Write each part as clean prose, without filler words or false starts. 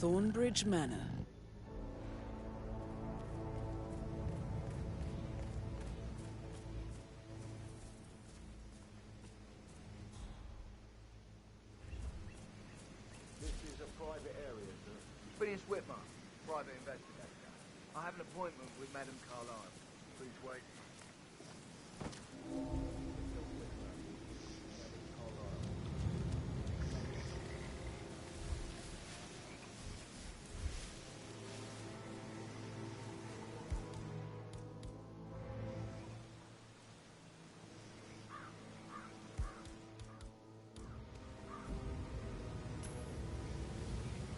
Thornbridge Manor. This is a private area, sir. Phineas Whitmer, private investigator. I have an appointment with Madame Carlyle. Please wait.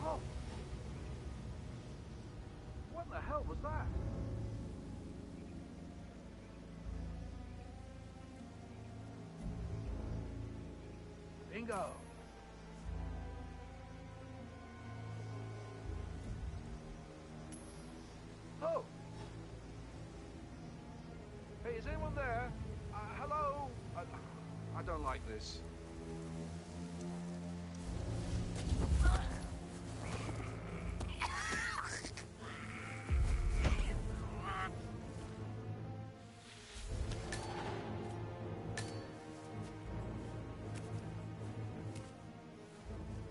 Oh! What the hell was that? Bingo! Oh! Hey, is anyone there? Hello? I don't like this.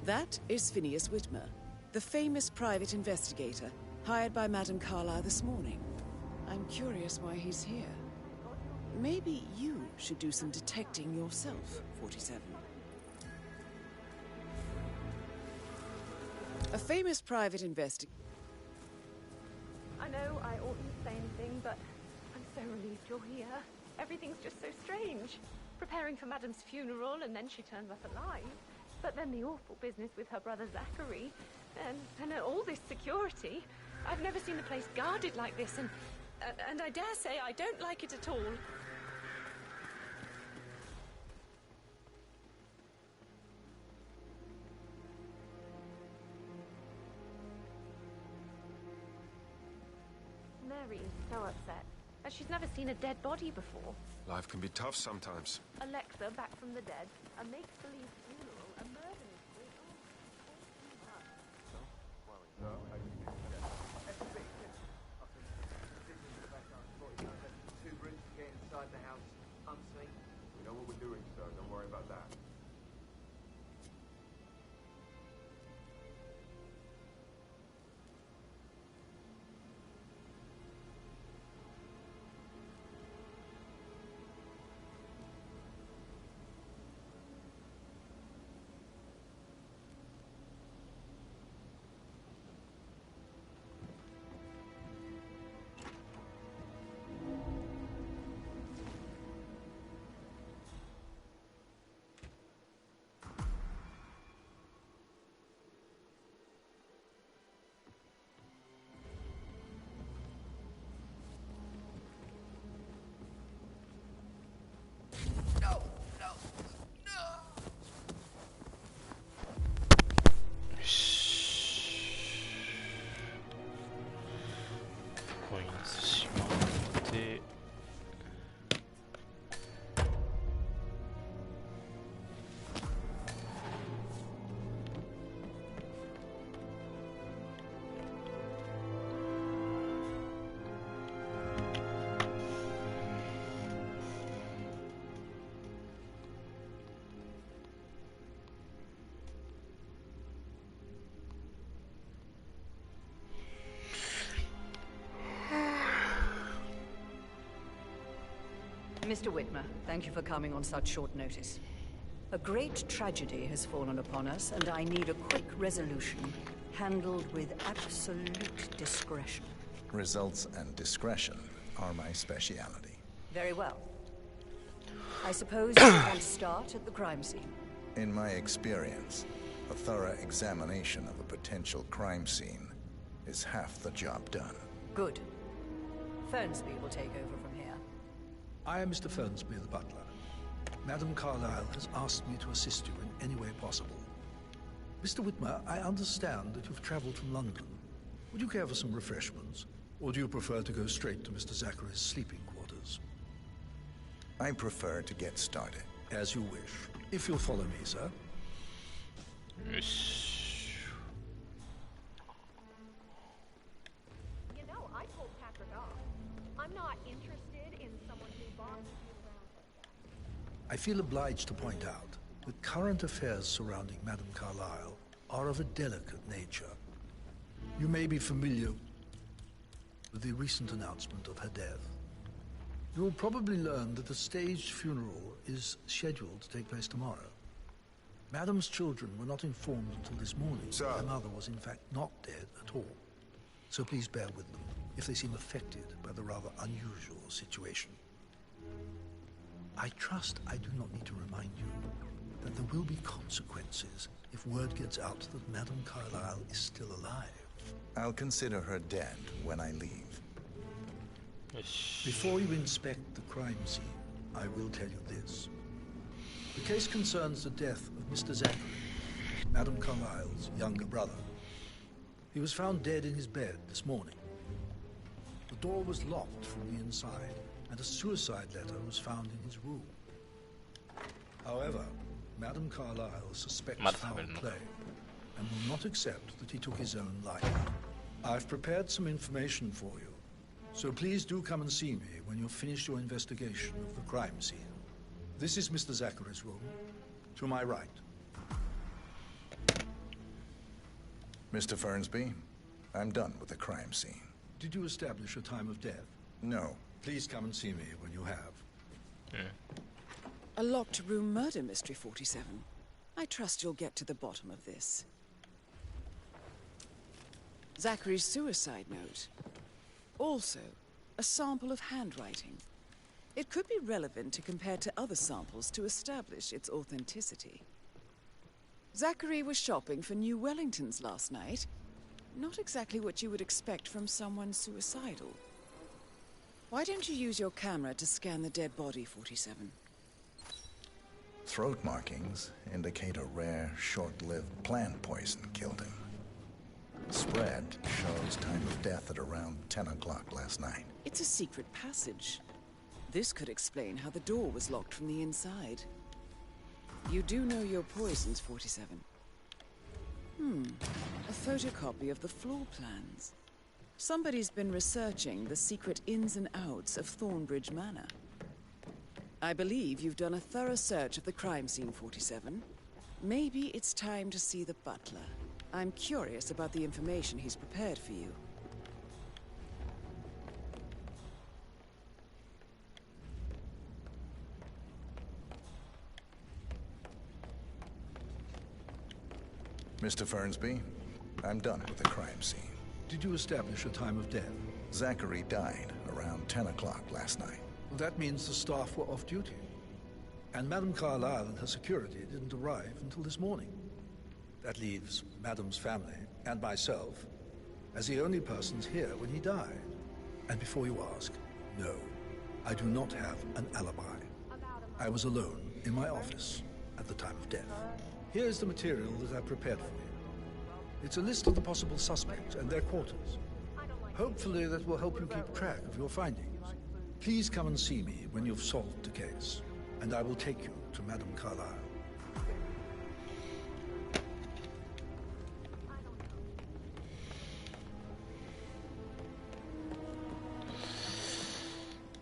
That is Phineas Whitmer, the famous private investigator hired by Madame Carlyle this morning. I'm curious why he's here. Maybe you should do some detecting yourself, 47. A famous private investigator. I know I oughtn't say anything, but I'm so relieved you're here. Everything's just so strange. Preparing for Madame's funeral, and then she turns up alive. But then the awful business with her brother Zachary, and all this security. I've never seen the place guarded like this, and I dare say I don't like it at all. Mary is so upset, as she's never seen a dead body before. Life can be tough sometimes. Alexa back from the dead, a make-believe funeral, a murder mystery. Two brutes to get inside the house unseen. We know what we're doing, sir. Don't worry about that. Mr. Whitmer, thank you for coming on such short notice. A great tragedy has fallen upon us, and I need a quick resolution, handled with absolute discretion. Results and discretion are my speciality. Very well. I suppose you want to start at the crime scene. In my experience, a thorough examination of a potential crime scene is half the job done. Good. Fernsby will take over from here. I am Mr. Fernsby, the butler. Madame Carlyle has asked me to assist you in any way possible. Mr. Whitmer, I understand that you've traveled from London. Would you care for some refreshments? Or do you prefer to go straight to Mr. Zachary's sleeping quarters? I prefer to get started. As you wish. If you'll follow me, sir.よし。I feel obliged to point out that current affairs surrounding Madame Carlyle are of a delicate nature. You may be familiar with the recent announcement of her death. You will probably learn that a staged funeral is scheduled to take place tomorrow. Madame's children were not informed until this morning. Sir. Their mother was in fact not dead at all. So please bear with them if they seem affected by the rather unusual situation. I trust I do not need to remind you that there will be consequences if word gets out that Madame Carlyle is still alive. I'll consider her dead when I leave. Before you inspect the crime scene, I will tell you this. The case concerns the death of Mr. Zachary, Madame Carlyle's younger brother. He was found dead in his bed this morning. The door was locked from the inside, and a suicide letter was found in his room. However, Madame Carlyle suspects foul play and will not accept that he took his own life. I've prepared some information for you, so please do come and see me when you've finished your investigation of the crime scene. This is Mr. Zachary's room, to my right. Mr. Fernsby, I'm done with the crime scene. Did you establish a time of death? No. Please come and see me when you have. A locked room murder mystery, 47. I trust you'll get to the bottom of this. Zachary's suicide note. Also, a sample of handwriting. It could be relevant to compare to other samples to establish its authenticity. Zachary was shopping for New Wellingtons last night. Not exactly what you would expect from someone suicidal. Why don't you use your camera to scan the dead body, 47? Throat markings indicate a rare, short-lived plant poison killed him. Spread shows time of death at around 10 o'clock last night. It's a secret passage. This could explain how the door was locked from the inside. You do know your poisons, 47. A photocopy of the floor plans. Somebody's been researching the secret ins and outs of Thornbridge Manor. I believe you've done a thorough search of the crime scene, 47. Maybe it's time to see the butler. I'm curious about the information he's prepared for you. Mr. Fernsby, I'm done with the crime scene. Did you establish a time of death? Zachary died around 10 o'clock last night. Well, that means the staff were off duty. And Madame Carlyle and her security didn't arrive until this morning. That leaves Madame's family and myself as the only persons here when he died. And before you ask, no, I do not have an alibi. I was alone in my office at the time of death. Here's the material that I prepared for you. It's a list of the possible suspects and their quarters. Hopefully that will help you keep track of your findings. Please come and see me when you've solved the case, and I will take you to Madame Carlyle.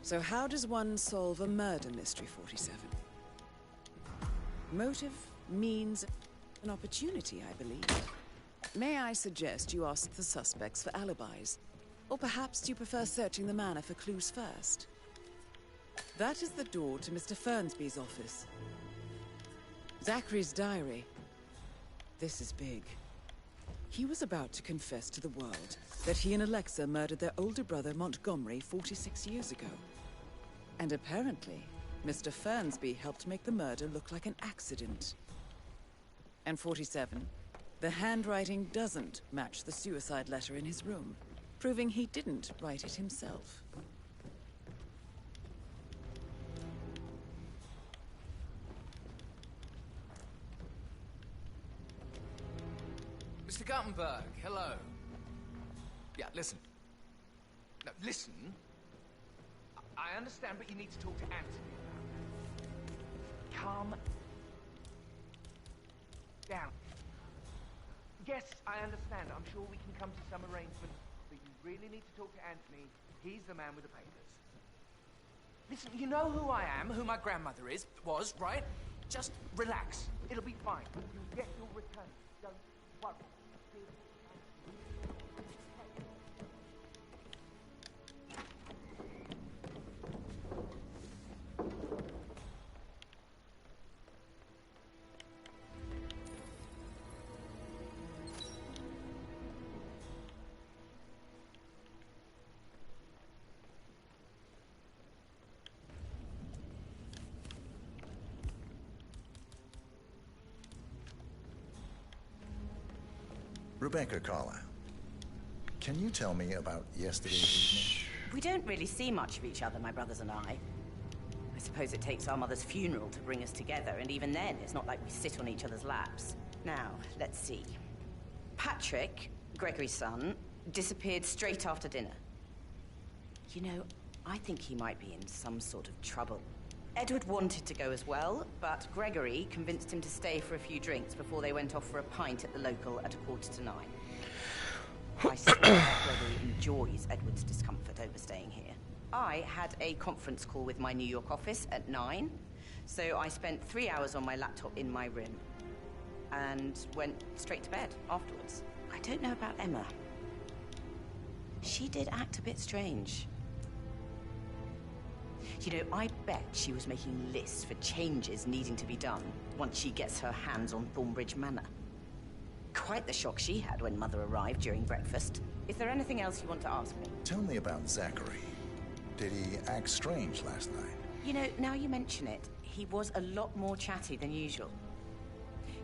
So how does one solve a murder mystery, 47? Motive, means, an opportunity, I believe. May I suggest you ask the suspects for alibis? Or perhaps you prefer searching the manor for clues first? That is the door to Mr. Fernsby's office. Zachary's diary. This is big. He was about to confess to the world that he and Alexa murdered their older brother Montgomery 46 years ago. And apparently, Mr. Fernsby helped make the murder look like an accident. And 47, the handwriting doesn't match the suicide letter in his room, proving he didn't write it himself. Mr. Guttenberg, hello. Yeah, listen. No, listen. I understand, but you need to talk to Anthony. Calm down. Yes, I understand. I'm sure we can come to some arrangement, but you really need to talk to Anthony. He's the man with the papers. Listen, you know who I am, who my grandmother was, right? Just relax. It'll be fine. You'll get your return. Don't worry. Rebecca Carlyle, can you tell me about yesterday evening? We don't really see much of each other, my brothers and I. I suppose it takes our mother's funeral to bring us together, and even then, it's not like we sit on each other's laps. Now, let's see. Patrick, Gregory's son, disappeared straight after dinner. You know, I think he might be in some sort of trouble. Edward wanted to go as well, but Gregory convinced him to stay for a few drinks before they went off for a pint at the local at 9:15. I swear Gregory enjoys Edward's discomfort over staying here. I had a conference call with my New York office at 9, so I spent 3 hours on my laptop in my room and went straight to bed afterwards. I don't know about Emma. She did act a bit strange. You know, I bet she was making lists for changes needing to be done once she gets her hands on Thornbridge Manor. Quite the shock she had when Mother arrived during breakfast. Is there anything else you want to ask me? Tell me about Zachary. Did he act strange last night? You know, now you mention it, he was a lot more chatty than usual.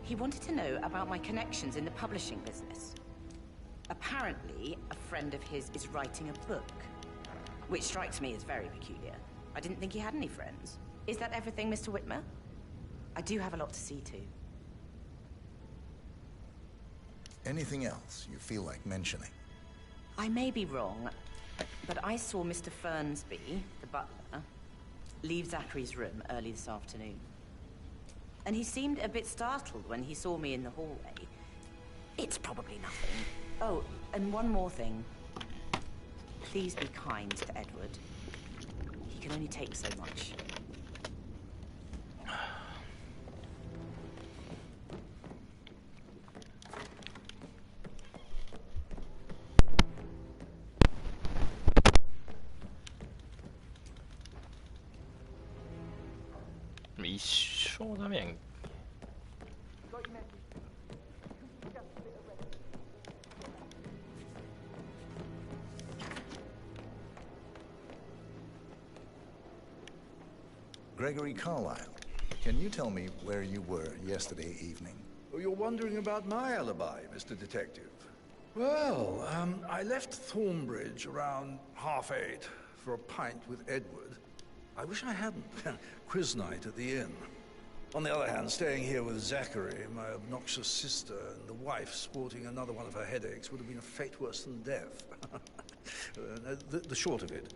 He wanted to know about my connections in the publishing business. Apparently, a friend of his is writing a book, which strikes me as very peculiar. I didn't think he had any friends. Is that everything, Mr. Whitmer? I do have a lot to see to. Anything else you feel like mentioning? I may be wrong, but I saw Mr. Fernsby, the butler, leave Zachary's room early this afternoon. And he seemed a bit startled when he saw me in the hallway. It's probably nothing. Oh, and one more thing. Please be kind to Edward. He can only take so much.一緒だめやん。Gregory Carlyle, can you tell me where you were yesterday evening? Oh, you're wondering about my alibi, Mr. Detective. Well, I left Thornbridge around 8:30 for a pint with Edward. I wish I hadn't. Quiz night at the inn. On the other hand, staying here with Zachary, my obnoxious sister, and the wife sporting another one of her headaches would have been a fate worse than death. The short of it,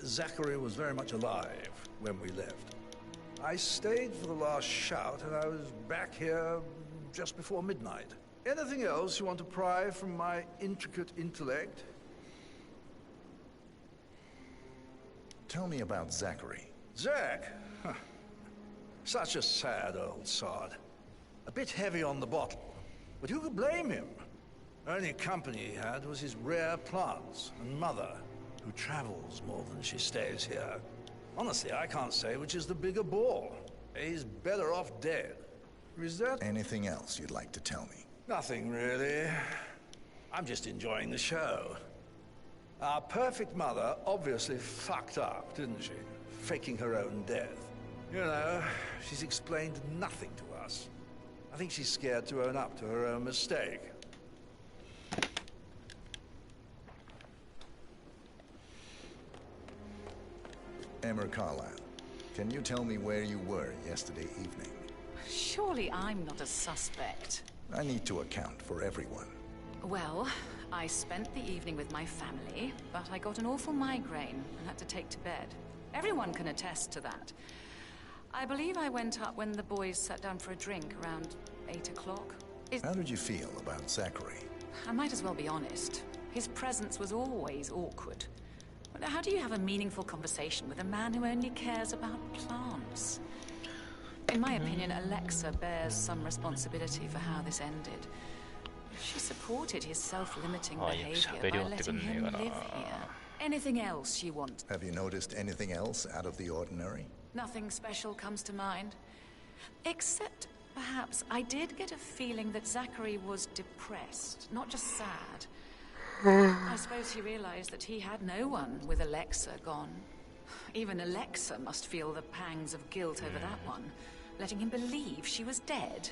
Zachary was very much alive when we left. I stayed for the last shout, and I was back here just before midnight. Anything else you want to pry from my intricate intellect? Tell me about Zachary. Zach? Huh. Such a sad old sod. A bit heavy on the bottle, but who could blame him? Only company he had was his rare plants and Mother, who travels more than she stays here. Honestly, I can't say which is the bigger ball. He's better off dead. Is that... Anything else you'd like to tell me? Nothing, really. I'm just enjoying the show. Our perfect mother obviously fucked up, didn't she? Faking her own death. You know, she's explained nothing to us. I think she's scared to own up to her own mistake. Emma Carlyle, can you tell me where you were yesterday evening? Surely I'm not a suspect. I need to account for everyone. Well, I spent the evening with my family, but I got an awful migraine and had to take to bed. Everyone can attest to that. I believe I went up when the boys sat down for a drink around 8 o'clock. How did you feel about Zachary? I might as well be honest. His presence was always awkward. But how do you have a meaningful conversation with a man who only cares about plants? In my opinion, Alexa bears some responsibility for how this ended. She supported his self-limiting behavior by letting him live here. Anything else you want? Have you noticed anything else out of the ordinary? Nothing special comes to mind. Except, perhaps, I did get a feeling that Zachary was depressed, not just sad. I suppose he realized that he had no one with Alexa gone. Even Alexa must feel the pangs of guilt over that one, letting him believe she was dead.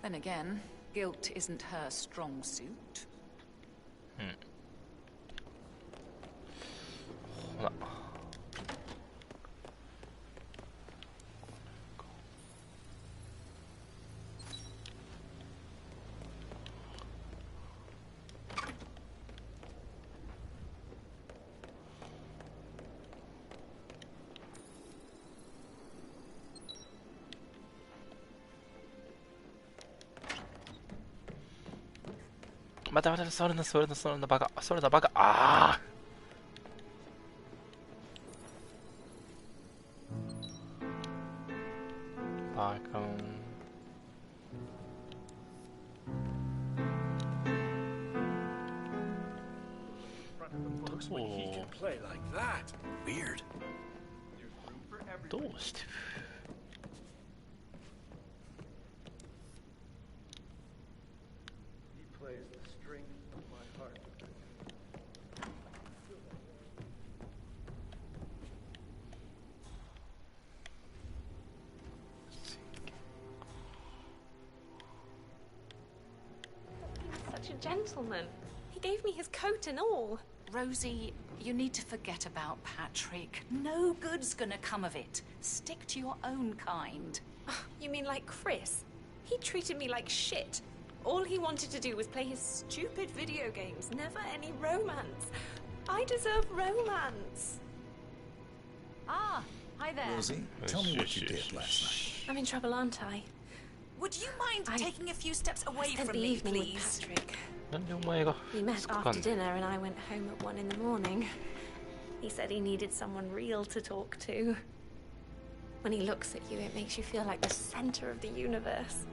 Then again, guilt isn't her strong suit. ほら。待て待て、それだバカ、それだバカ、ああ。バカン。どうしてSuch a gentleman. He gave me his coat and all. Rosie, you need to forget about Patrick. No good's gonna come of it. Stick to your own kind. You mean like Chris? He treated me like shit. All he wanted to do was play his stupid video games, never any romance. I deserve romance. Ah, hi there. Rosie, tell me what you did last night. I'm in trouble, aren't I? Would you mind taking a few steps away spent from the me, evening with please? Patrick. なんでお前が We met つくかん after dinner and I went home at 1 in the morning. He said he needed someone real to talk to. When he looks at you, it makes you feel like the center of the universe.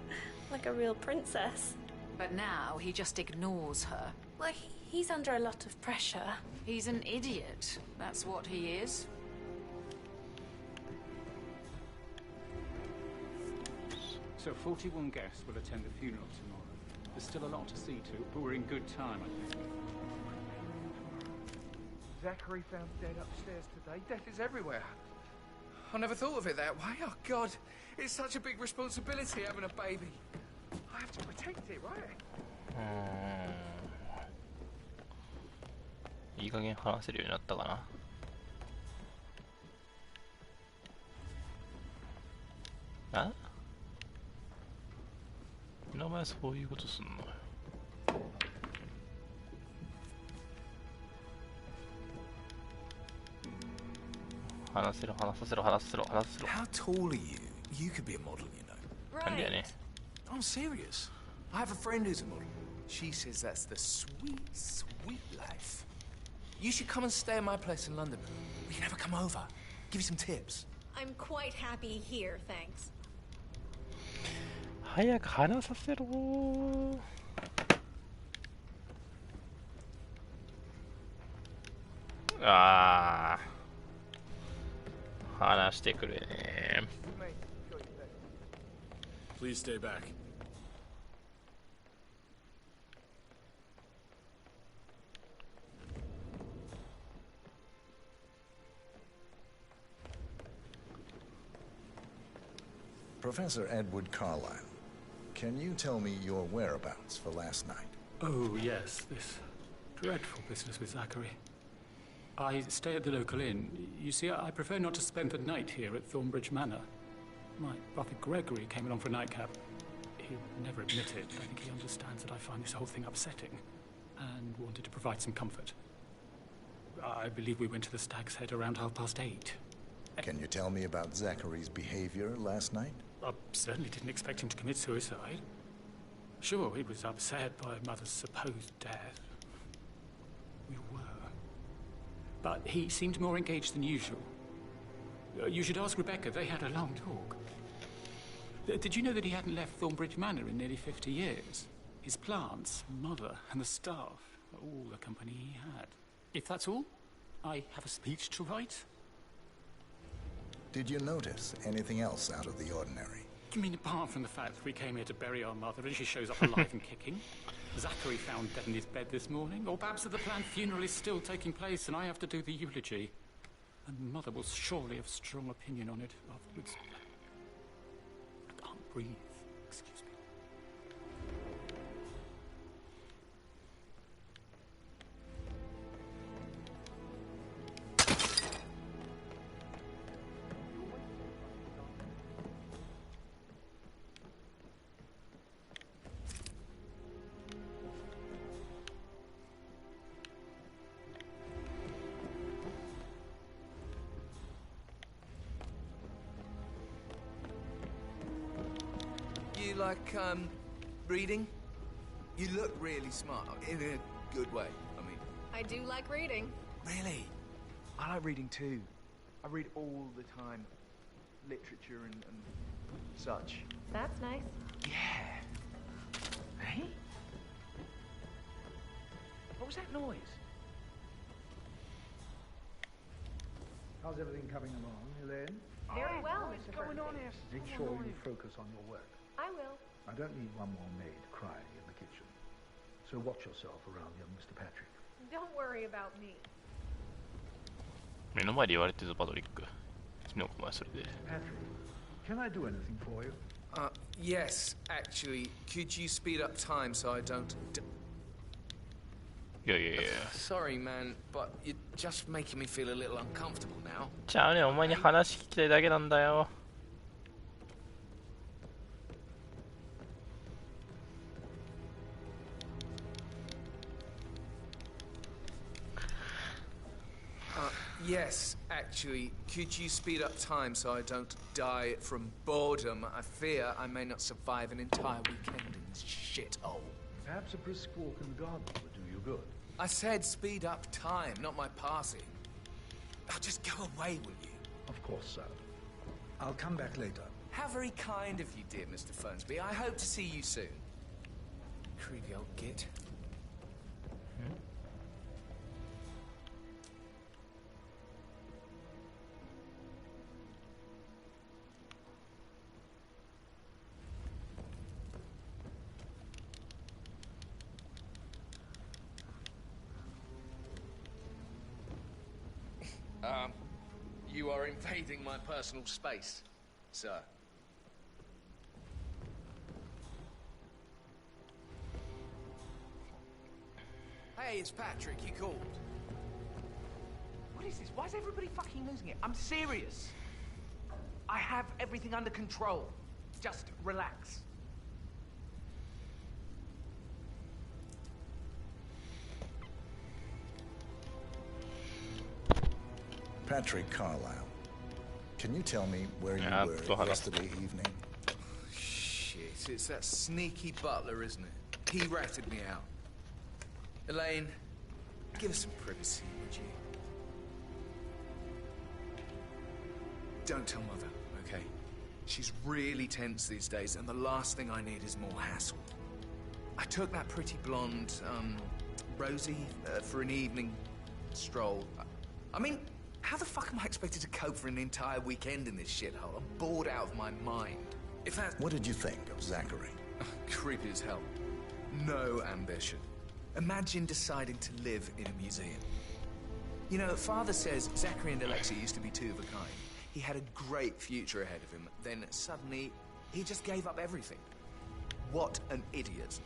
Like a real princess. But now he just ignores her. Well, he's under a lot of pressure. He's an idiot. That's what he is. So 41 guests will attend the funeral tomorrow. There's still a lot to see to, but we're in good time, I think. Zachary found dead upstairs today. Death is everywhere. I never thought of it that way. Oh, God. It's such a big responsibility having a baby. I have to protect it, right? いい加減話せるようになったかな。あ？名前そういうことすんのよ。話せろ話させろ話させろ話させろ。 How tall are you? You could be a model, you know. なんだよね。I'm serious. I have a friend who's a model. She says that's the sweet, sweet life. You should come and stay in my place in London. We can have her come over. Give you some tips. I'm quite happy here, thanks. 早く話させろー。ああ、話してくれね。Please stay back. Professor Edward Carlyle, can you tell me your whereabouts for last night? Oh, yes, this dreadful business with Zachary. I stay at the local inn. You see, I prefer not to spend the night here at Thornbridge Manor. My brother Gregory came along for a nightcap. He'll never admit it, but I think he understands that I find this whole thing upsetting and wanted to provide some comfort. I believe we went to the Stag's Head around 8:30. Can you tell me about Zachary's behavior last night? I certainly didn't expect him to commit suicide. Sure, he was upset by Mother's supposed death. We were. but he seemed more engaged than usual. You should ask Rebecca. They had a long talk. Did you know that he hadn't left Thornbridge Manor in nearly 50 years? His plants, mother, and the staff were all the company he had. If that's all, I have a speech to write. Did you notice anything else out of the ordinary? You mean apart from the fact that we came here to bury our mother and she shows up alive and kicking? Zachary found dead in his bed this morning? Or perhaps that the planned funeral is still taking place and I have to do the eulogy? And Mother will surely have a strong opinion on it afterwards. I can't breathe. Excuse me. You like, reading? You look really smart, in a good way, I mean. I do like reading. Really? I like reading too. I read all the time. Literature and such. That's nice. Yeah. Hey? What was that noise? How's everything coming along, Elaine? Very well, What's Mr. going on Fernsby. here? Make sure you focus on your work. I will. I don't need one more maid crying in the kitchen. So watch yourself around young Mr. Patrick. Don't worry about me. 目の前で言われてるぞパトリック。昨日お前それで。Patrick, can I do anything for you? Yes, actually. Could you speed up time so I don't... Yeah. Sorry, man, but you're just making me feel a little uncomfortable now. じゃあね、お前に話聞きたいだけなんだよ。Yes, actually. Could you speed up time so I don't die from boredom? I fear I may not survive an entire weekend in this shithole. Perhaps a brisk walk in the garden would do you good. I said speed up time, not my passing. Oh, just go away, will you? Of course, sir. I'll come back later. How very kind of you, dear Mr. Fernsby. I hope to see you soon. Creepy old git. You are invading my personal space, sir. Hey, it's Patrick. You called. What is this? Why is everybody fucking losing it? I'm serious. I have everything under control. Just relax. Patrick Carlisle, can you tell me where you were yesterday evening? Shit, it's that sneaky butler, isn't it? He ratted me out. Elaine, give us some privacy, would you? Don't tell Mother, okay? She's really tense these days, and the last thing I need is more hassle. I took that pretty blonde, Rosie, for an evening stroll. I mean, how the fuck am I expected to cope for an entire weekend in this shithole? I'm bored out of my mind. If that... What did you think of Zachary? Creepy as hell. No ambition. Imagine deciding to live in a museum. You know, Father says Zachary and Alexia used to be two of a kind. He had a great future ahead of him. Then suddenly, he just gave up everything. What an idiot.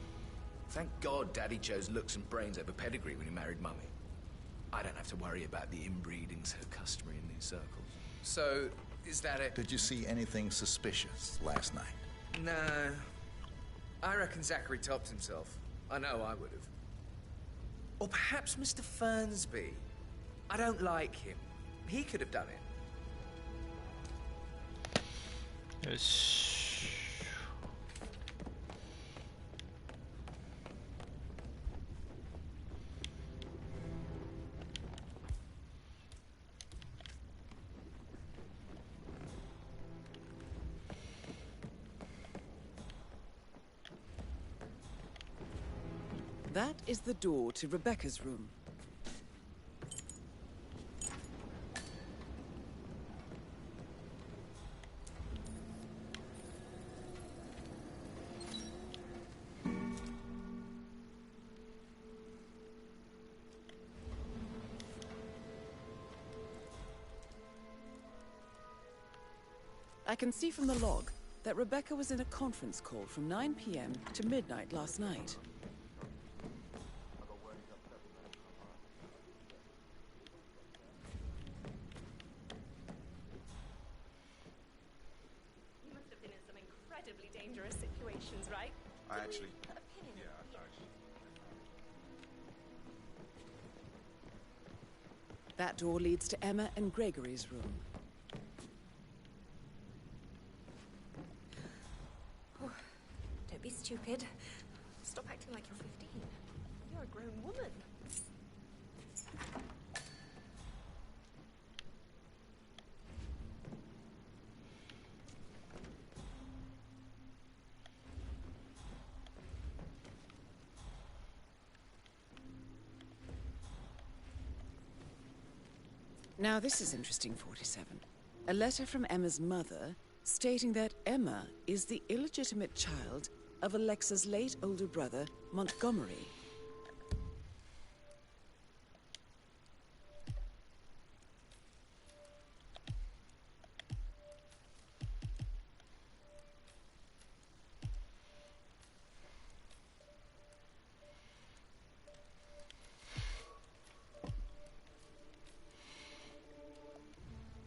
Thank God Daddy chose looks and brains over pedigree when he married Mummy. I don't have to worry about the inbreeding so customary in these circles. So, is that it? Did you see anything suspicious last night? No. I reckon Zachary topped himself. I know I would have. Or perhaps Mr. Fernsby. I don't like him. He could have done it. Yes. That is the door to Rebecca's room. I can see from the log that Rebecca was in a conference call from 9 p.m. to midnight last night. You must have been in some incredibly dangerous situations, right? I actually... Put a pin in it. Yeah, I actually... That door leads to Emma and Gregory's room. Don't be stupid. Stop acting like you're 15. You're a grown woman. Now this is interesting, 47. A letter from Emma's mother stating that Emma is the illegitimate child of Alexa's late older brother, Montgomery.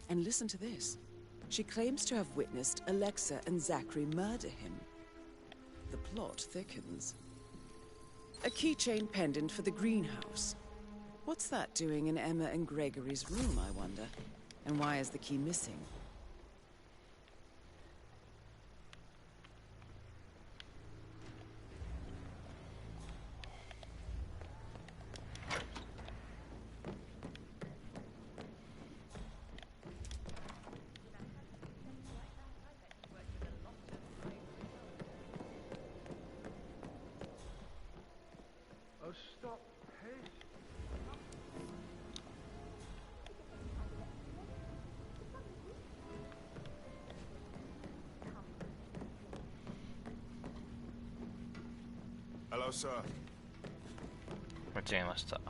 And listen to this. She claims to have witnessed Alexa and Zachary murder him. The plot thickens. A keychain pendant for the greenhouse. What's that doing in Emma and Gregory's room, I wonder? And why is the key missing? Oh, stop. Hey. Hello, sir. 間違えました。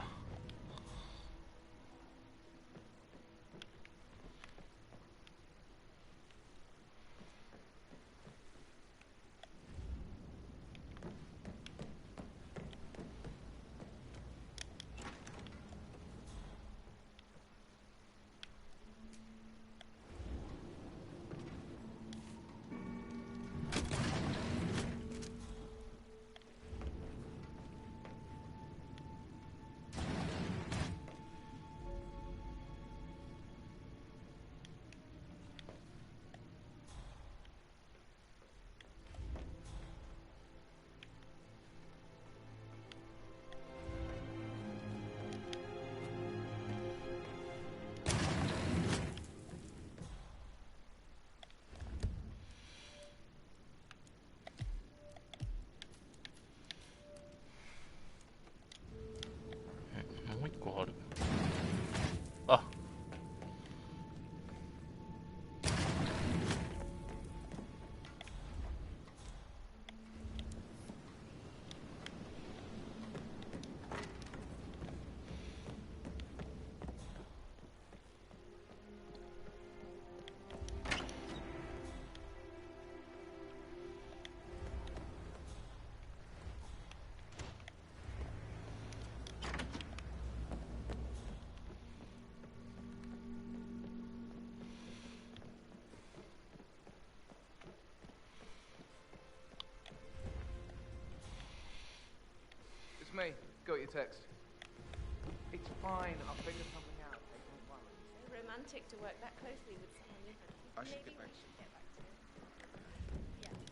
もう一個ある。あ。It's me. Got your text. It's fine. I'll figure something out. Hey, don't worry. So romantic to work that closely with someone you fancy. I should Maybe get back we to should get back to it. Yeah.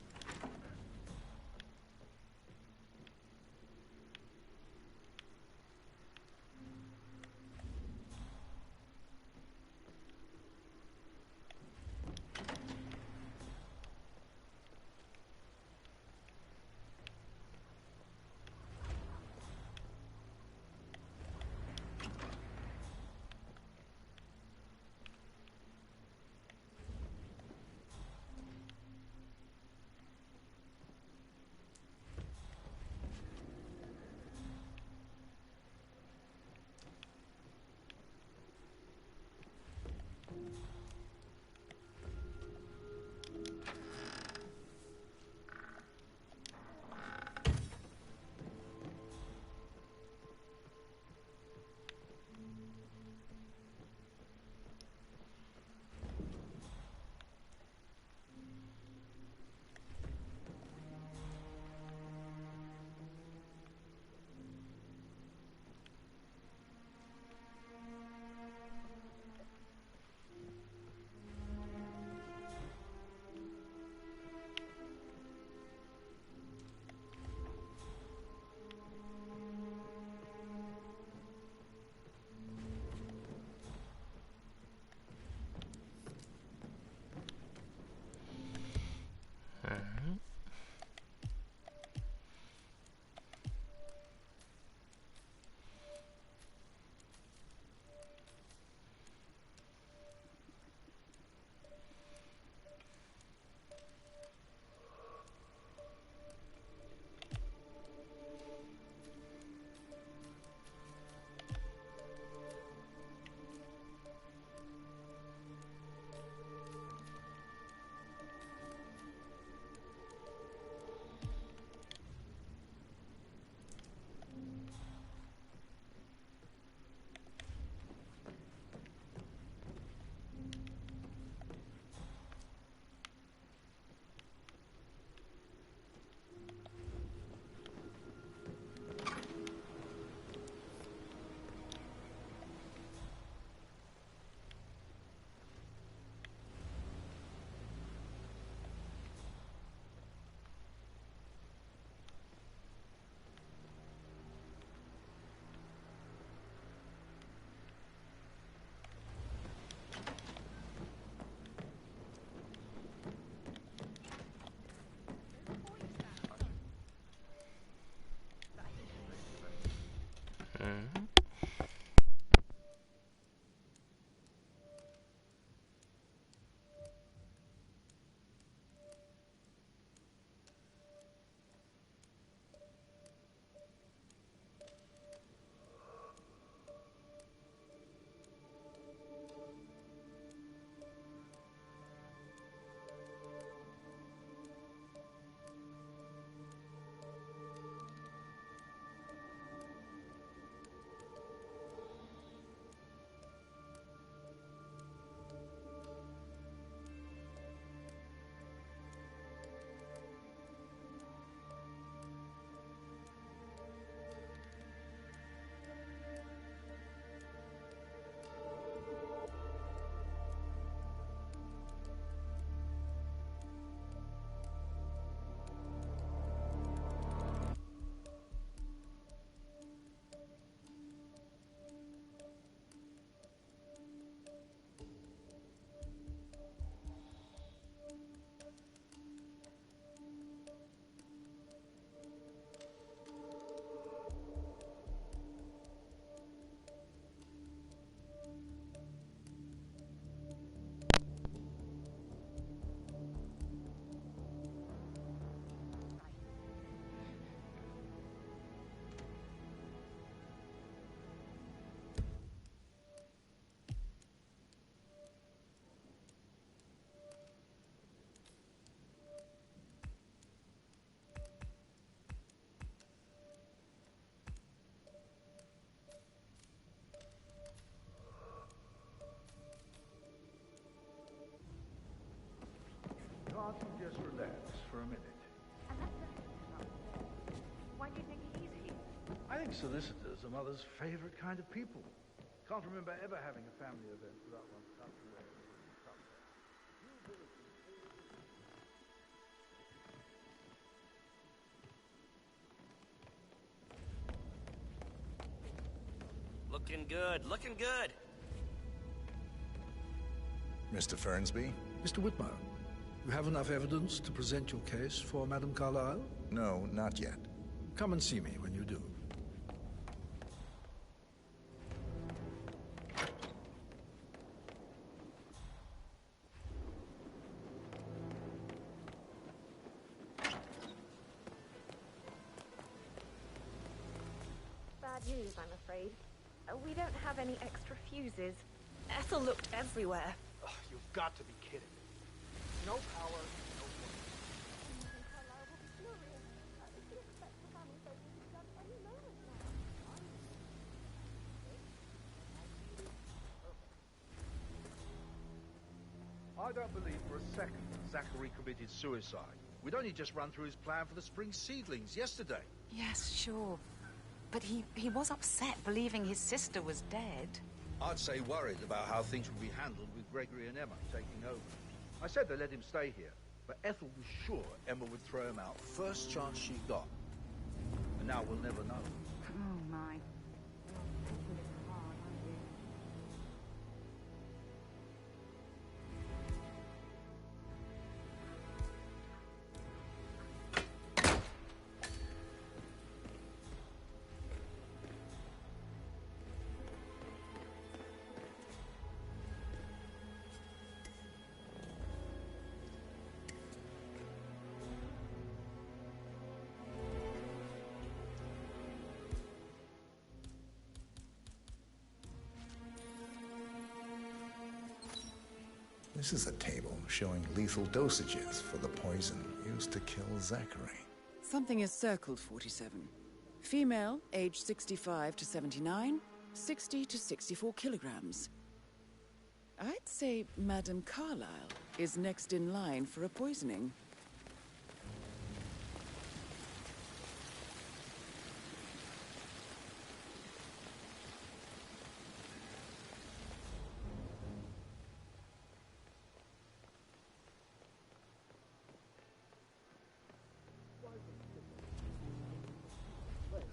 Can't you just relax for a minute? Why do you think he's here? I think solicitors are Mother's favorite kind of people. Can't remember ever having a family event without one tucked away. Looking good, looking good. Mr. Fernsby? Mr. Whitmer, you have enough evidence to present your case for Madame Carlyle? No, not yet. Come and see me when you do. Bad news, I'm afraid. We don't have any extra fuses. Ethel looked everywhere. Ugh, you've got to be kidding me. No power, no water. I don't believe for a second that Zachary committed suicide. We'd only just run through his plan for the spring seedlings yesterday. Yes, sure. But he was upset believing his sister was dead. I'd say worried about how things would be handled with Gregory and Emma taking over. I said they let him stay here, but Ethel was sure Emma would throw him out first chance she got. And now we'll never know. Oh, my. This is a table showing lethal dosages for the poison used to kill Zachary. Something is circled, 47. Female, age 65 to 79, 60 to 64 kilograms. I'd say Madame Carlyle is next in line for a poisoning.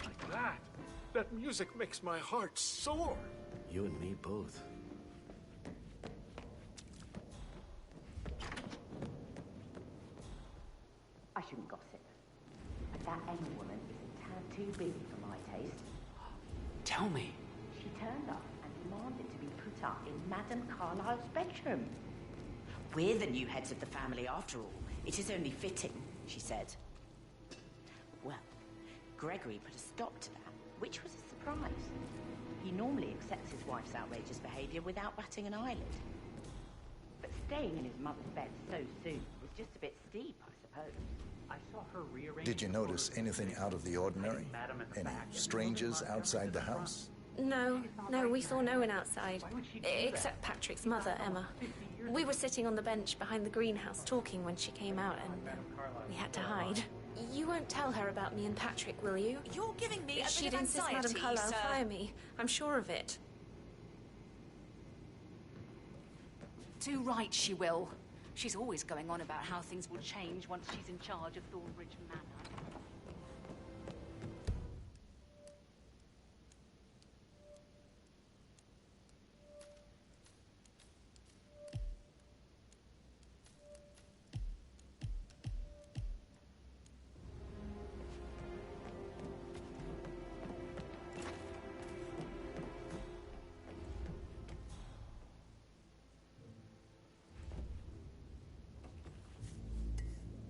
Like that? That music makes my heart soar. You and me both. I shouldn't gossip, but that Emma woman is a tad too busy for my taste. Tell me. She turned up and demanded to be put up in Madame Carlyle's bedroom. We're the new heads of the family after all. It is only fitting, she said. Well, Gregory put a stop to that, which was a surprise. He normally accepts his wife's outrageous behaviour without batting an eyelid. But staying in his mother's bed so soon was just a bit steep, I suppose. I saw her rearrange. Did you notice anything out of the ordinary? Any strangers outside the house? No, we saw no one outside. Except Patrick's mother, Emma. We were sitting on the bench behind the greenhouse talking when she came out, and we had to hide. You won't tell her about me and Patrick, will you? You're giving me a bit She'd of insist anxiety, Madame Carlyle sir. fire me. I'm sure of it. Too right she will. She's always going on about how things will change once she's in charge of Thornbridge Manor.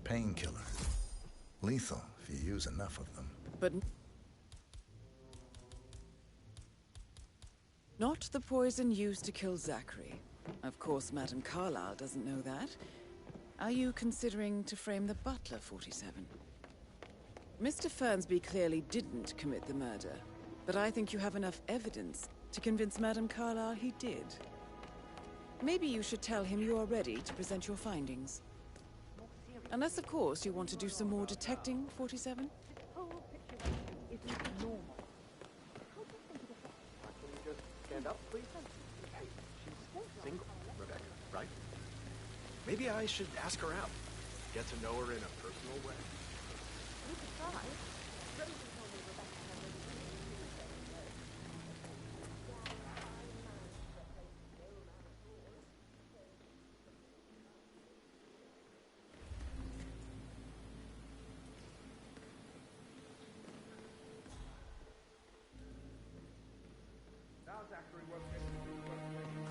Painkiller. Lethal if you use enough of them. But not the poison used to kill Zachary. Of course, Madame Carlyle doesn't know that. Are you considering to frame the butler, 47? Mr. Fernsby clearly didn't commit the murder, but I think you have enough evidence to convince Madame Carlyle he did. Maybe you should tell him you are ready to present your findings. Unless, of course, you want to do some more detecting, 47? This whole situation isn't normal. Can you just stand up, please? Hey, she's single, Rebecca, right? Maybe I should ask her out. Get to know her in a personal way. We could try. Rosie told me Rebecca had really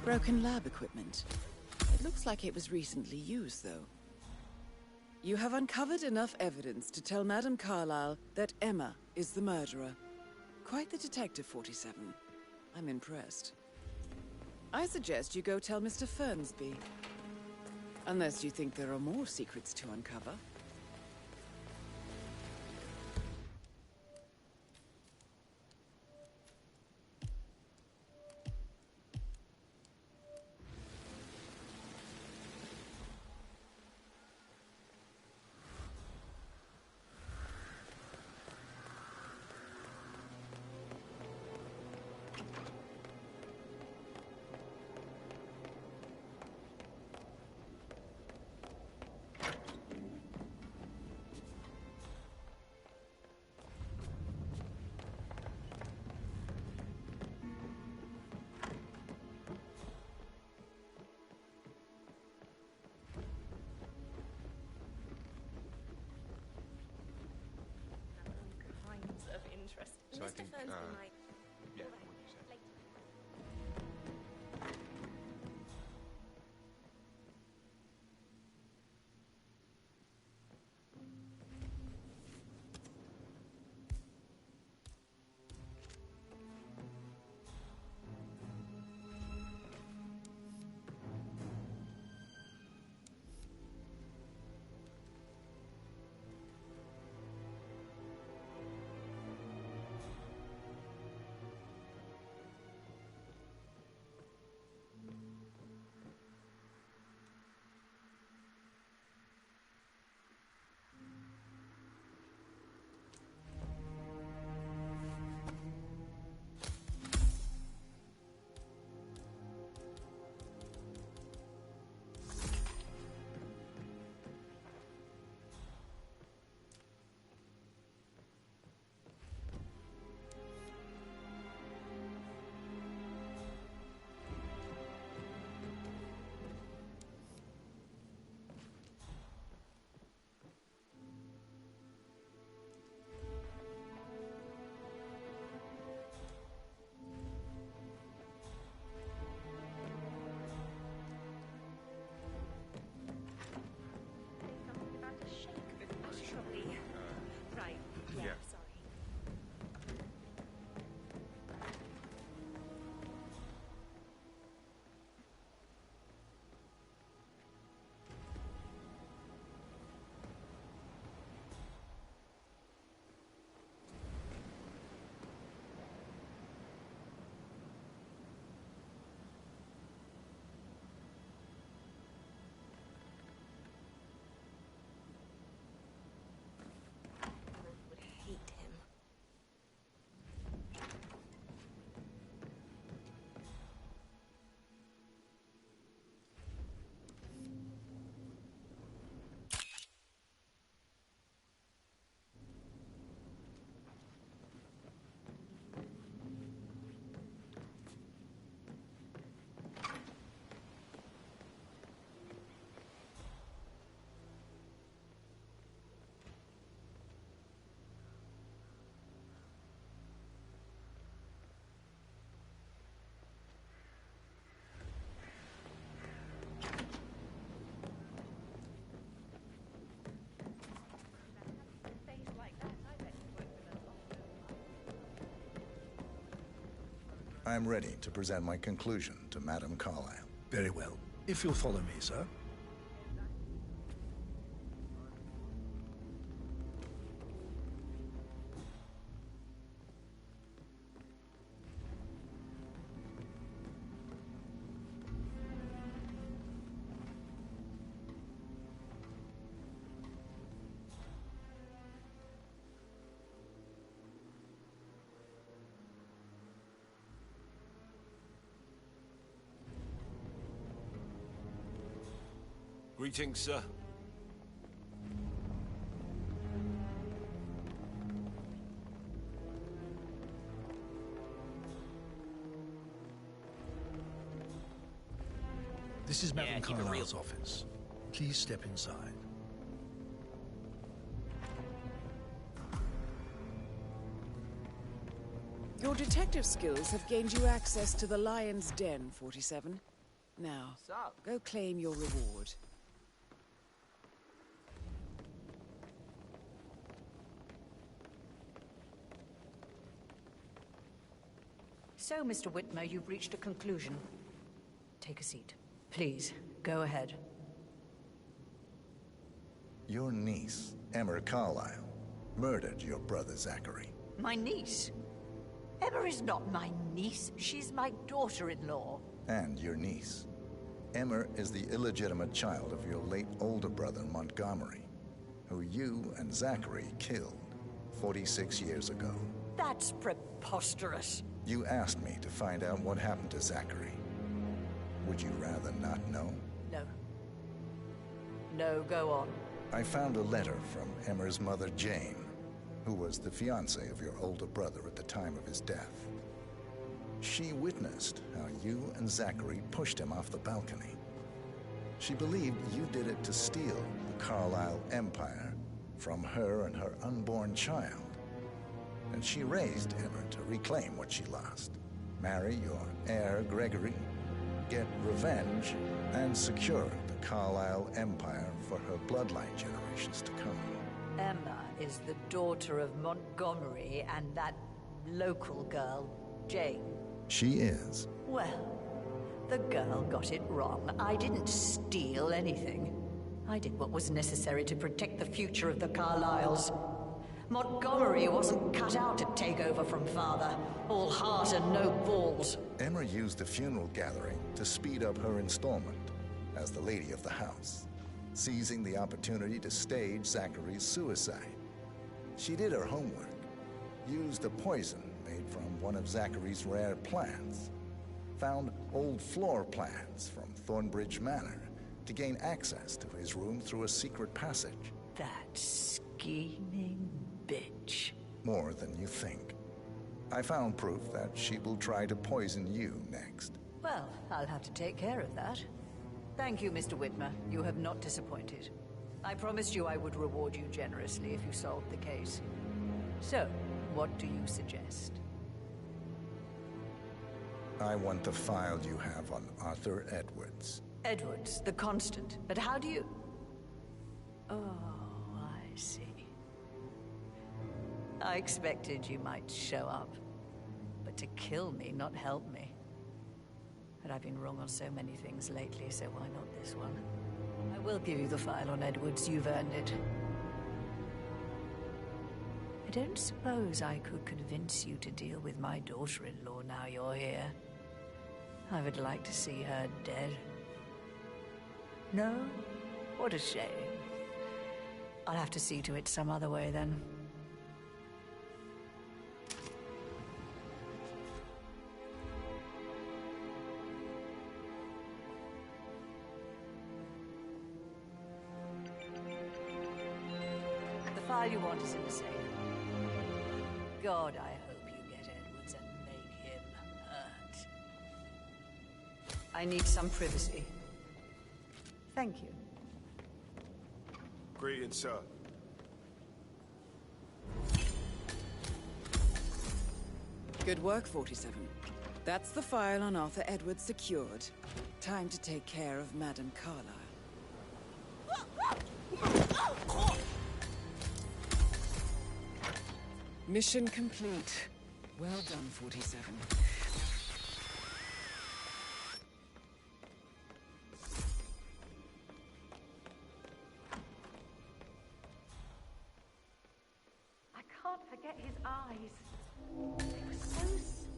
Broken lab equipment. It looks like it was recently used, though. You have uncovered enough evidence to tell Madame Carlyle that Emma is the murderer. Quite the detective, 47. I'm impressed. I suggest you go tell Mr. Fernsby. Unless you think there are more secrets to uncover. Of interest. So I think, Fernsby might... yeah, what you said. Right. Yeah. Sorry. Would hate him. I'm ready to present my conclusion to Madame Carlyle. Very well. If you'll follow me, sir. Greetings, sir. This is Madam keep it real. Carlyle's office. Please step inside. Your detective skills have gained you access to the Lion's Den, 47. Now, go claim your reward. So, Mr. Whitmer, you've reached a conclusion. Take a seat. Please, go ahead. Your niece, Emma Carlyle, murdered your brother Zachary. My niece? Emma is not my niece. She's my daughter-in-law. And your niece. Emma is the illegitimate child of your late older brother, Montgomery, who you and Zachary killed 46 years ago. That's preposterous. You asked me to find out what happened to Zachary. Would you rather not know? No. No, go on. I found a letter from Emma's mother, Jane, who was the fiancée of your older brother at the time of his death. She witnessed how you and Zachary pushed him off the balcony. She believed you did it to steal the Carlyle empire from her and her unborn child. And she raised Emma to reclaim what she lost. Marry your heir, Gregory, get revenge, and secure the Carlyle empire for her bloodline generations to come. Emma is the daughter of Montgomery and that local girl, Jane. She is. Well, the girl got it wrong. I didn't steal anything. I did what was necessary to protect the future of the Carlyles. Montgomery wasn't cut out to take over from father. All heart and no balls. Emma used the funeral gathering to speed up her installment as the lady of the house, seizing the opportunity to stage Zachary's suicide. She did her homework, used a poison made from one of Zachary's rare plants, found old floor plans from Thornbridge Manor to gain access to his room through a secret passage. That scheming bitch. More than you think. I found proof that she will try to poison you next. Well, I'll have to take care of that. Thank you, Mr. Whitmer. You have not disappointed. I promised you I would reward you generously if you solved the case. So, what do you suggest? I want the file you have on Arthur Edwards. Edwards, the Constant. But how do you... Oh, I see. I expected you might show up. But to kill me, not help me. But I've been wrong on so many things lately, so why not this one? I will give you the file on Edwards. You've earned it. I don't suppose I could convince you to deal with my daughter-in-law now you're here. I would like to see her dead. No? What a shame. I'll have to see to it some other way then. The file you want is in the safe. God, I hope you get Edwards and make him hurt. I need some privacy. Thank you. Greetings, sir. Good work, 47. That's the file on Arthur Edwards secured. Time to take care of Madame Carlyle. Mission complete. Well done, 47. I can't forget his eyes. They were so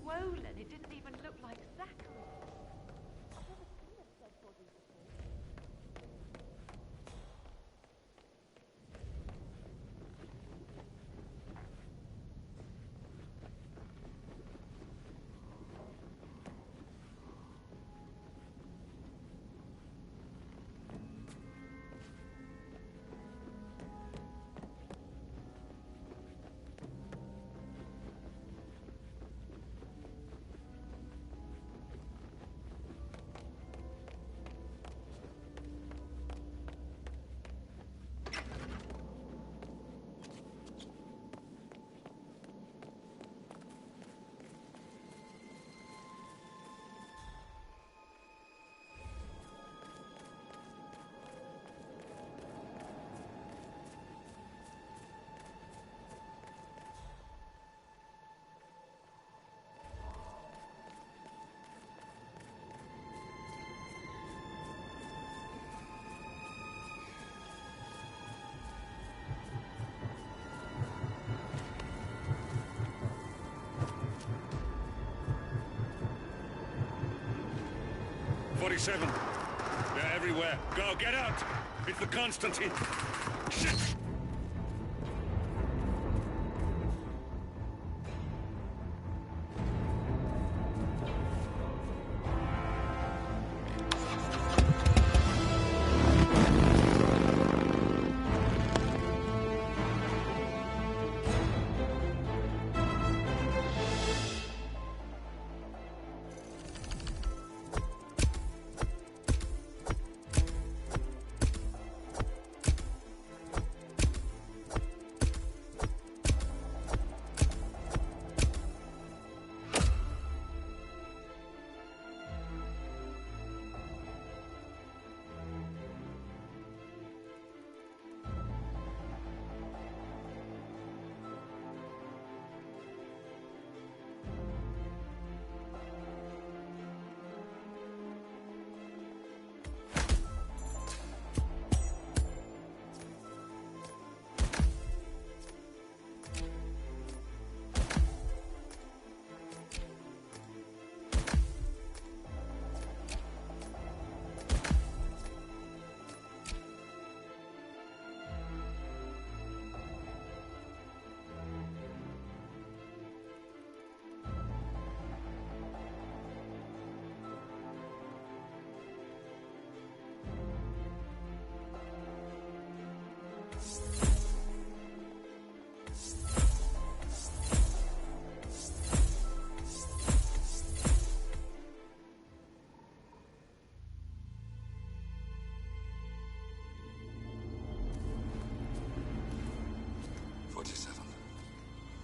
swollen, it didn't even look like Zachary. I've never seen a dead body before. 47. They're everywhere. Go, get out! It's the Constantine. Shit!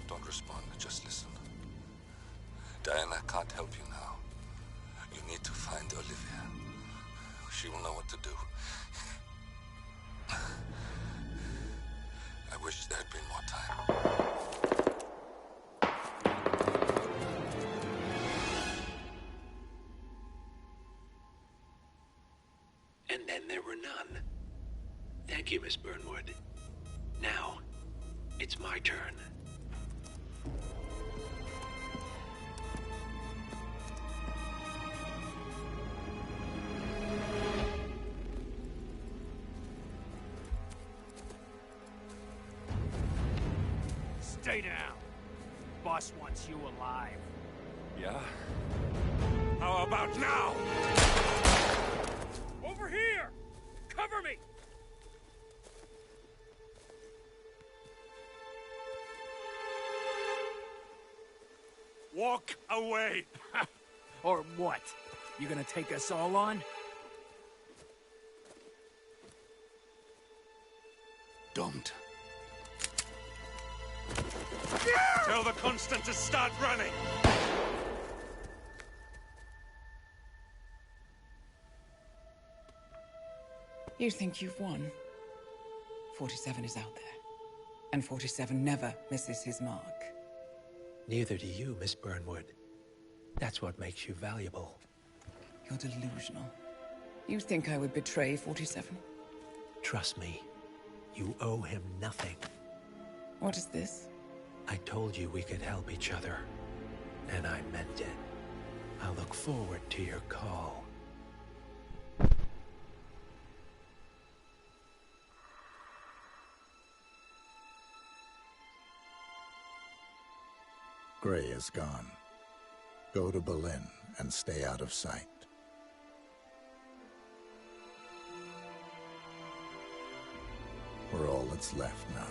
Don't respond, just listen. Diana can't help you now. You need to find Olivia. She will know what to do. I wish there had been more time. And then there were none. Thank you, Miss Burnwood. Now, it's my turn. Stay down. Boss wants you alive. Yeah? How about now? Over here! Cover me! Walk away! Or what? You gonna take us all on? Don't. Tell the Constant to start running! You think you've won? 47 is out there. And 47 never misses his mark. Neither do you, Miss Burnwood. That's what makes you valuable. You're delusional. You think I would betray 47? Trust me, you owe him nothing. What is this? I told you we could help each other, and I meant it. I look forward to your call. Gray is gone. Go to Berlin and stay out of sight. We're all that's left now.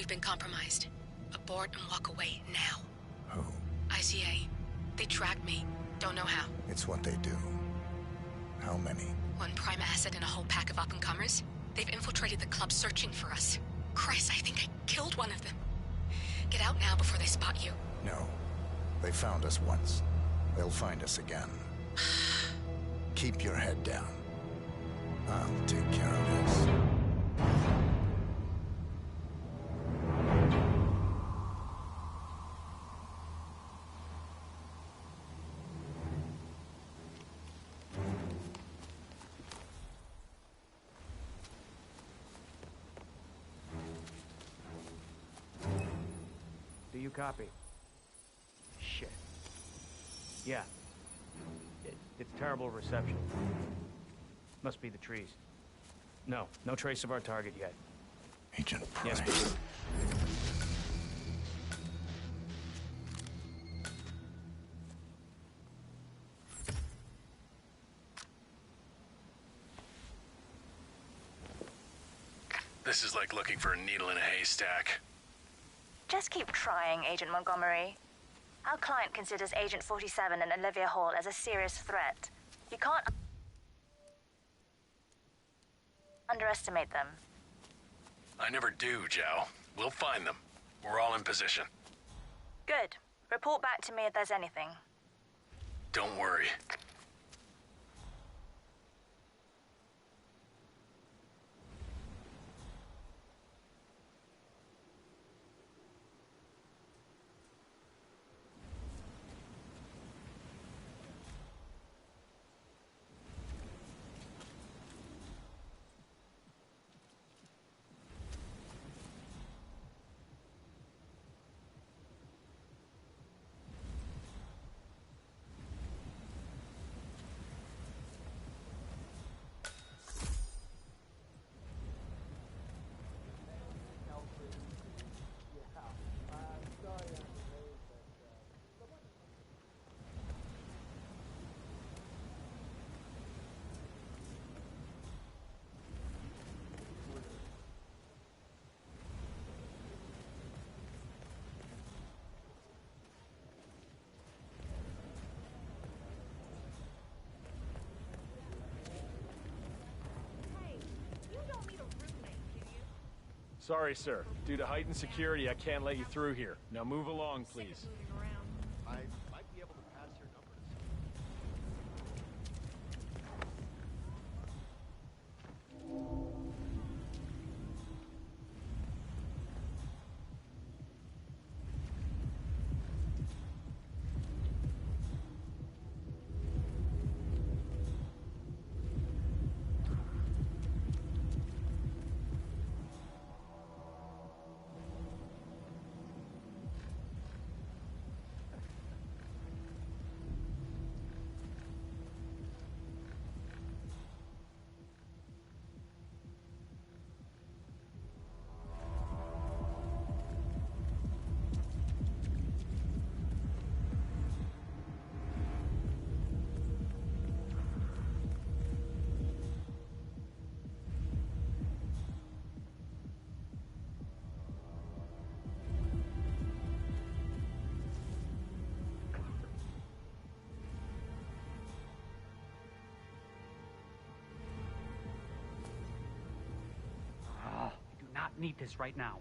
We've been compromised. Abort and walk away now. Who? ICA. They tracked me. Don't know how. It's what they do. How many? One prime asset and a whole pack of up-and-comers. They've infiltrated the club searching for us. Christ, I think I killed one of them. Get out now before they spot you. No. They found us once. They'll find us again. Keep your head down. I'll take care of this. Do you copy? Shit. Yeah. It's terrible reception. Must be the trees. No trace of our target yet. Agent Price. Yes, please. This is like looking for a needle in a haystack. Just keep trying, Agent Montgomery. Our client considers Agent 47 and Olivia Hall as a serious threat. You can't underestimate them. I never do, Joe. We'll find them. We're all in position. Good. Report back to me if there's anything. Don't worry. Sorry, sir. Due to heightened security, I can't let you through here. Now move along, please. I might be able to pass your number Need this right now.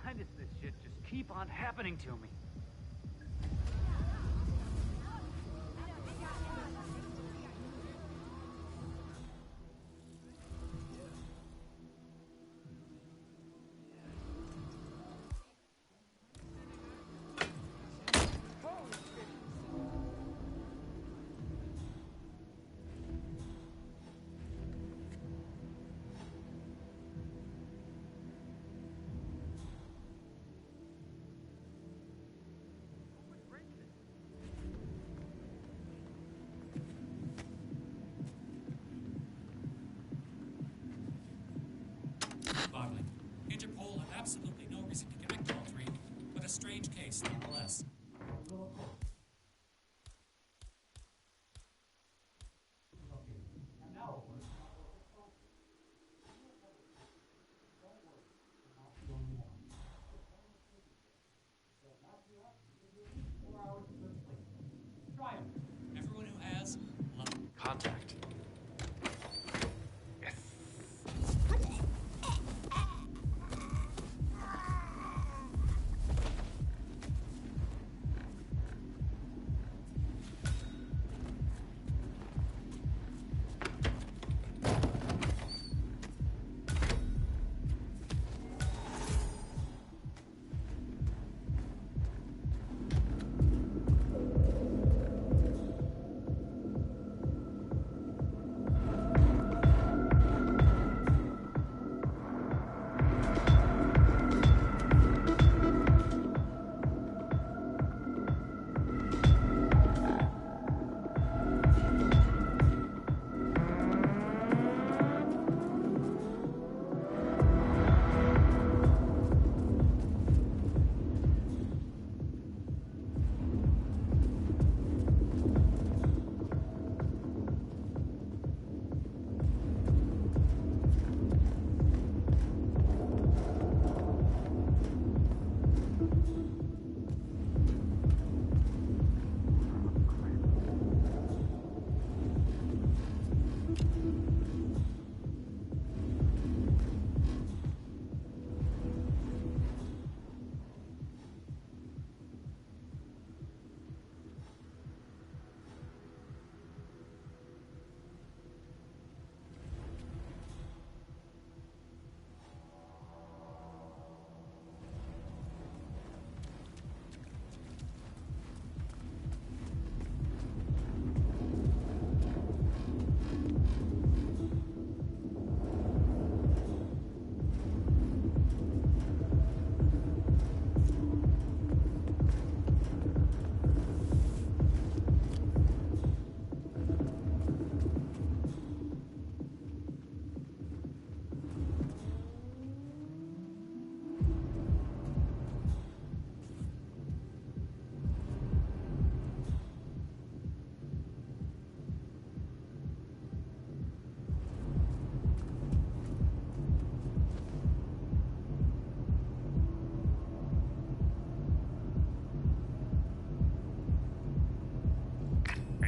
Why does this shit just keep on happening to me? absolutely no reason to convict all three, but a strange case nonetheless. Everyone who has, Contact.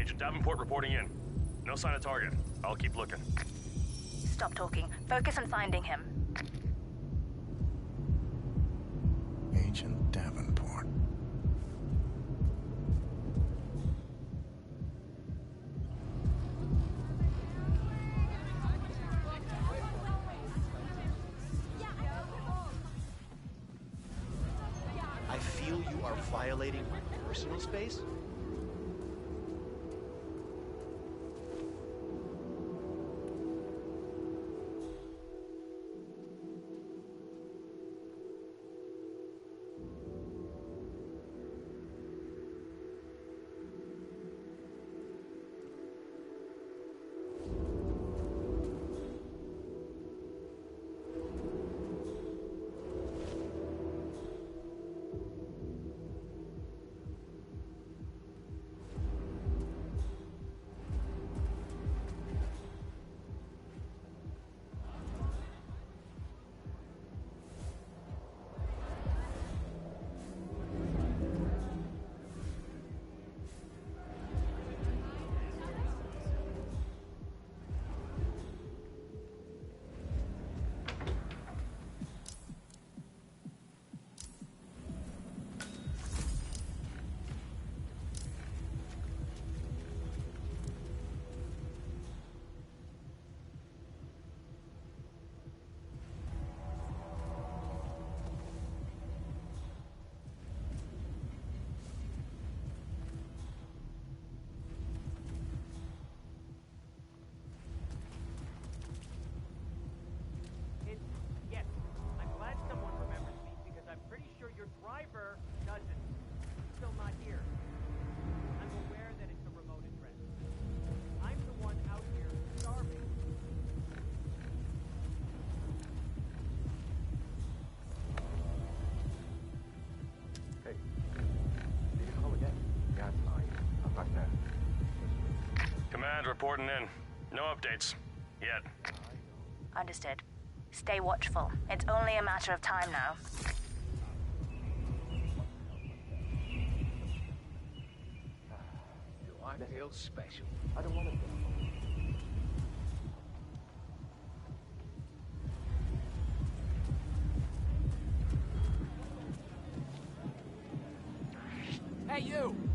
Agent Davenport reporting in. No sign of target. I'll keep looking. Stop talking. Focus on finding him. Agent Davenport. I feel you are violating my personal space. Command reporting in. No updates. Yet. Understood. Stay watchful. It's only a matter of time now. I feel special. I don't want to go. Hey, you!